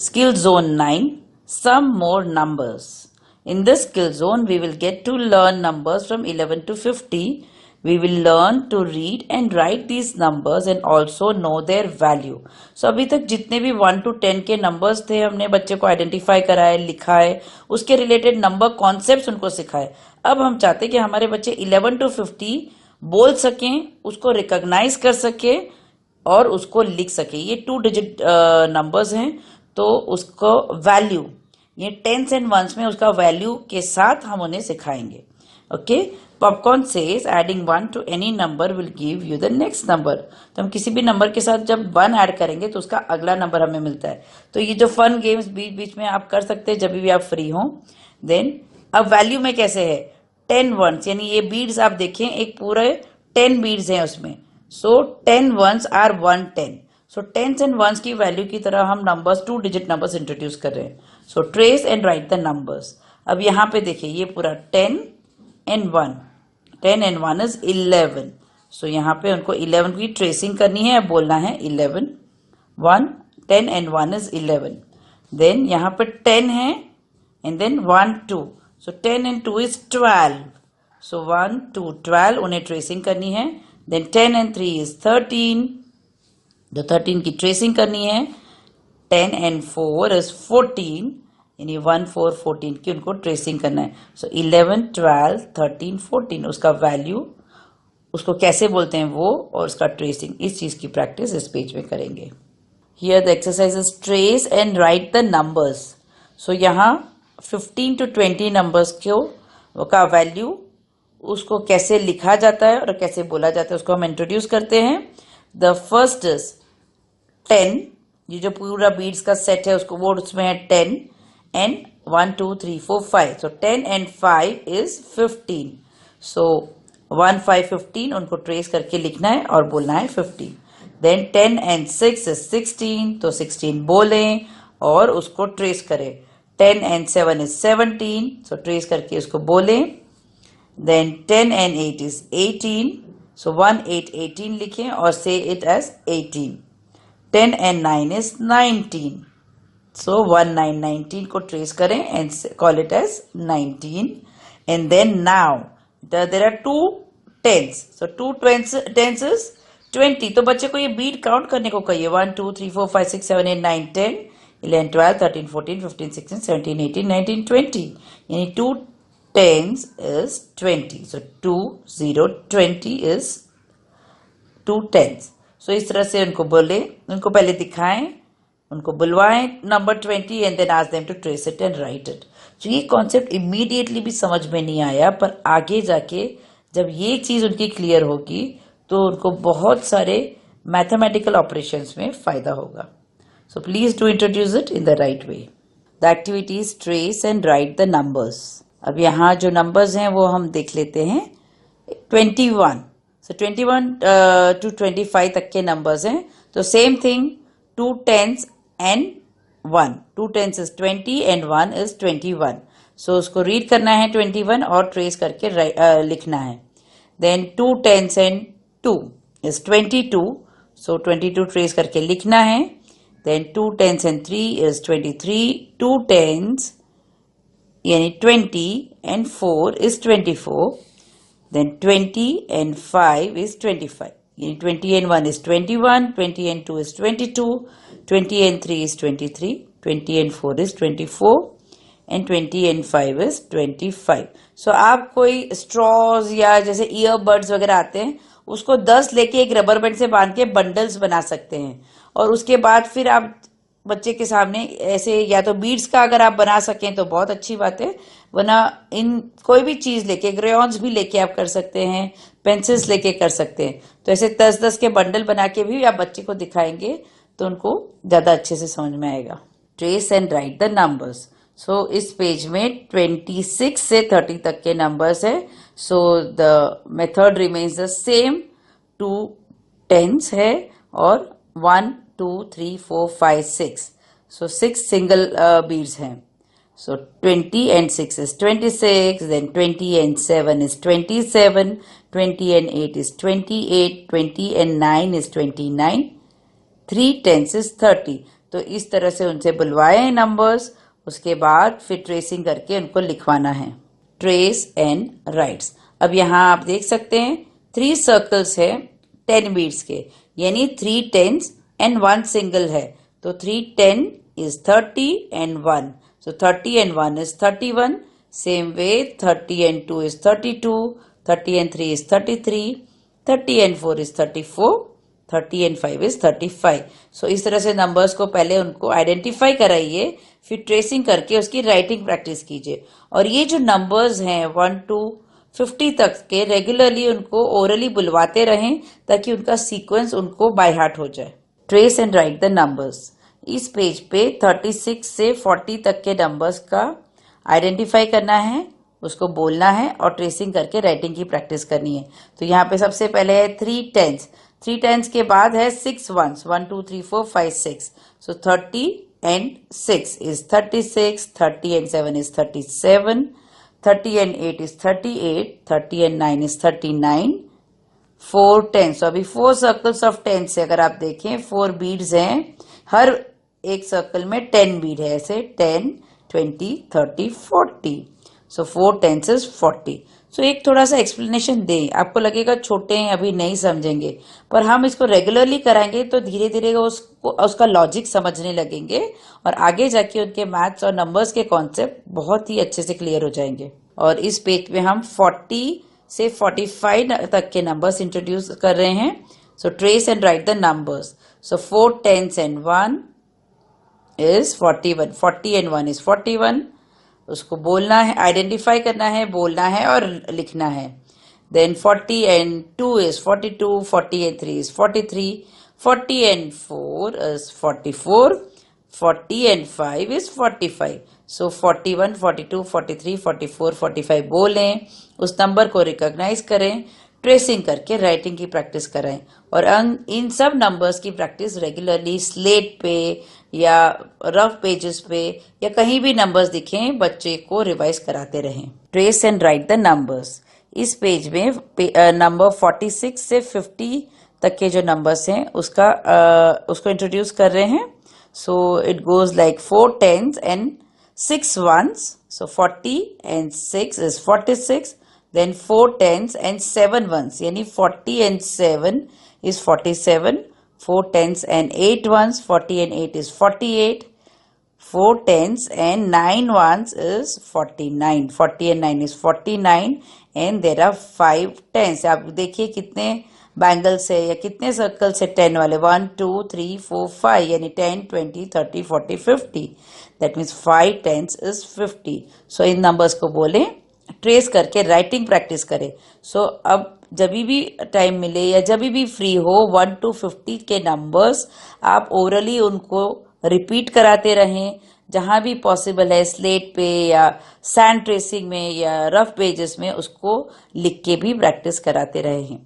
Skill Zone 9, some more numbers. In this skill zone, we will get to learn numbers from 11 to 50. We will learn to read and write these numbers and also know their value. So अभी तक जितने भी 1 to 10 के numbers थे, हमने बच्चे को identify कराए, लिखाए, उसके related number concepts उनको सिखाए. अब हम चाहते हैं कि हमारे बच्चे 11 to 50 बोल सकें, उसको recognize कर सके और उसको लिख सके. ये 2 digit numbers हैं, तो उसको वैल्यू ये टेंस एंड वंस में उसका वैल्यू के साथ हम उन्हें सिखाएंगे. Okay. Popcorn says adding 1 to any number will give you the next number. तो हम किसी भी नंबर के साथ जब 1 ऐड करेंगे तो उसका अगला नंबर हमें मिलता है. तो ये जो फन गेम्स बीच बीच में आप कर सकते हैं जब भी आप फ्री हो. देन अब वैल्यू में कैसे है 10 वंस, यानी ये बीड्स आप देखें एक पूरे 10 बीड्स हैं उसमें. So 10 ones are 110. So tens and ones की वैल्यू की तरह हम नंबर्स 2 डिजिट नंबर्स इंट्रोड्यूस कर रहे हैं. So trace and write the numbers. अब यहाँ पे देखिए ये पूरा 10 एंड 1. 10 and 1 is 11. सो यहाँ पे उनको 11 की ट्रेसिंग करनी है, बोलना है 11. 1 10 एंड 1 इज 11. देन यहाँ पे 10 है and then 1 2. So 10 and 2 is 12. So 1 2 12 उन्हें ट्रेसिंग करनी है. Then 10 and 3 is 13. तो 13 की ट्रेसिंग करनी है. 10 एंड 4 इज 14, यानी 1 4 14 की उनको ट्रेसिंग करना है. सो 11 12 13 14 उसका वैल्यू उसको कैसे बोलते हैं वो और उसका ट्रेसिंग, इस चीज की प्रैक्टिस इस पेज में करेंगे. Here the exercise is trace and write the numbers. So यहाँ 15 to 20 नंबर्स को का वैल्यू उसको कैसे लिखा जाता है और कैसे बोला जाता है उसको हम इंट्रोड्यूस करते हैं. The first is 10. ये जो पूरा बीड्स का सेट है उसको वो उसमें है 10 एंड 1 2 3 4 5. So 10 and 5 is 15. सो 1 5 15 उनको ट्रेस करके लिखना है और बोलना है 15. Then 10 and 6 is 16. तो 16 बोलें और उसको ट्रेस करें. 10 एंड 7 इज 17. सो ट्रेस करके उसको बोलें. Then 10 and 8 is 18. सो 1 8 18 लिखें और से it as 18. 10 and 9 is 19. So 1 9 19 को ट्रेस करें and call it as 19. And then now there are 2 10s. So 2 10s is 20. तो बच्चे को ये बीट काउंट करने को कहिए. 1 2 3 4 5 6 7 8 9 10 11 12 13 14 15 16 17 18 19 20. यानी 2 10s is 20. So 2 0 20 is 2 10s. सो इस तरह से उनको बोले, उनको पहले दिखाएं, उनको बुलवाएं number 20 and then ask them to trace it and write it. तो ये कॉन्सेप्ट इमीडिएटली भी समझ में नहीं आया, पर आगे जाके जब ये चीज उनकी क्लियर होगी तो उनको बहुत सारे मैथमेटिकल ऑपरेशंस में फायदा होगा. So please do introduce it in the right way. The activities trace and write the numbers. अब यहाँ जो नंबर्स हैं वो हम देख लेते हैं. 21. So 21 to 25 तक के नंबर्स हैं. तो same thing 2 10s and 1. 2 10s is 20 and 1 is 21. So उसको रीड करना है 21 और ट्रेस करके लिखना है. Then 2 10s and 2 is 22. So 22 trace करके लिखना है. Then 2 10s and 3 is 23. 2 10s यानी 20 and 4 is 24. Then 20 and 5 is 25. 20 and 1 is 21, 20 and 2 is 22, 20 and 3 is 23, 20 and 4 is 24, and 20 and 5 is 25. So आप कोई straws या जैसे earbuds वगैरह आते हैं उसको 10 लेके एक रबर बैंड से बांध के बंडल्स बना सकते हैं. और उसके बाद फिर आप बच्चे के सामने ऐसे या तो बीड्स का अगर आप बना सकें तो बहुत अच्छी बात है, वरना इन कोई भी चीज लेके क्रेयॉन्स भी लेके आप कर सकते हैं, पेंसिल्स लेके कर सकते हैं. तो ऐसे 10-10 के बंडल बना के भी आप बच्चे को दिखाएंगे तो उनको ज्यादा अच्छे से समझ में आएगा. Trace and write the numbers. So इस पेज में 26 से 30 तक के नंबर्स है. So the method remains the same. 2 10s है और 1 2 3 4 5 6. So 6 single beads हैं. So 20 and 6 is 26. Then 20 and 7 is 27. 20 and 8 is 28. 20 and 9 is 29. 3 10s is 30. तो इस तरह से उनसे बुलवाए नंबर्स, उसके बाद फिर ट्रेसिंग करके उनको लिखवाना है। Trace and rights. अब यहाँ आप देख सकते हैं 3 सर्कल्स है 10 बीट्स के, यानी 3 टेंस एंड 1 सिंगल है, तो 3 10 is 30 and 1, so 30 and 1 is 31. Same way 30 and 2 is 32, 30 and 3 is 33, 30 and 4 is 34, 30 and 5 is 35. So इस तरह से नंबर्स को पहले उनको आइडेंटिफाई कराइए, फिर ट्रेसिंग करके उसकी राइटिंग प्रैक्टिस कीजिए। और ये जो नंबर्स हैं 1 to 50 तक के रेगुलरली उनको ओरली बुलवाते रहें ताकि उनका सीक्वेंस उनको बाय हार्ट हो जाए। Trace and write the numbers. इस पेज पे 36 से 40 तक के नंबर्स का आइडेंटिफाई करना है, उसको बोलना है और ट्रेसिंग करके राइटिंग की प्रैक्टिस करनी है। तो यहाँ पे सबसे पहले है 3 टेंस, 3 टेंस के बाद है 6 once, 1 2 3 4 5 6, so 30 and 6 is 36, 30 and 7 is 37, 30 and 8 is 38, 30 and 9 is 39, 4 tense. अभी 4 सर्कल्स ऑफ टेंस है, अगर आप देखें 4 बीड्स हैं, हर एक सर्कल में 10 बीड है, ऐसे 10 20 30 40, सो 4 टेंस इज 40। सो एक थोड़ा सा एक्सप्लेनेशन दें, आपको लगेगा छोटे हैं अभी नहीं समझेंगे, पर हम इसको रेगुलरली कराएंगे तो धीरे धीरे उसका लॉजिक समझने लगेंगे और आगे जाके उनके मैथ्स और नंबर्स के कॉन्सेप्ट बहुत ही अच्छे से क्लियर हो जाएंगे। और इस पेज में हम 40 से 45 तक के नंबर्स इंट्रोड्यूस कर रहे हैं। So trace and write the numbers. So 4 tens and 1 is 41, 40 and 1 is 41, उसको बोलना है, आइडेंटिफाई करना है, बोलना है और लिखना है। Then 40 and 2 is 42, 40 and 3 is 43, 40 and 4 is 44, 40 and 5 is 45. So 41, 42, 43, 44, 45 बोलें, उस नंबर को रिकॉग्नाइज करें, ट्रेसिंग करके राइटिंग की प्रैक्टिस कराएं और इन सब नंबर्स की प्रैक्टिस रेगुलरली स्लेट पे या रफ पेजेस पे या कहीं भी नंबर्स दिखें बच्चे को रिवाइज कराते रहें। Trace and write the numbers. इस पेज में नंबर 46 से 50 तक के जो नंबर्स हैं उसको इंट्रोड्यूस कर रहे हैं। So it goes like 4 tens and 6 ones, so 40 and 6 is 46, then 4 tens and 7 ones, यानी 40 and 7 is 47, 4 tens and 8 ones, 40 and 8 is 48, 4 tens and 9 ones is 49, 40 and 9 is 49, and there are 5 tens। आप देखिए कितने bangles है या कितने circle से 10 वाले, 1 2 3 4 5, यानी 10 20 30 40 50, that means 5 tens is 50। So इन नंबर्स को बोलें, ट्रेस करके राइटिंग प्रैक्टिस करें। सो अब जब भी टाइम मिले या जब भी फ्री हो 1 to 50 के नंबर्स आप ओरली उनको रिपीट कराते रहें, जहां भी पॉसिबल है स्लेट पे या सैंड ट्रेसिंग में या रफ पेजेस में उसको लिख के भी प्रैक्टिस कराते रहें।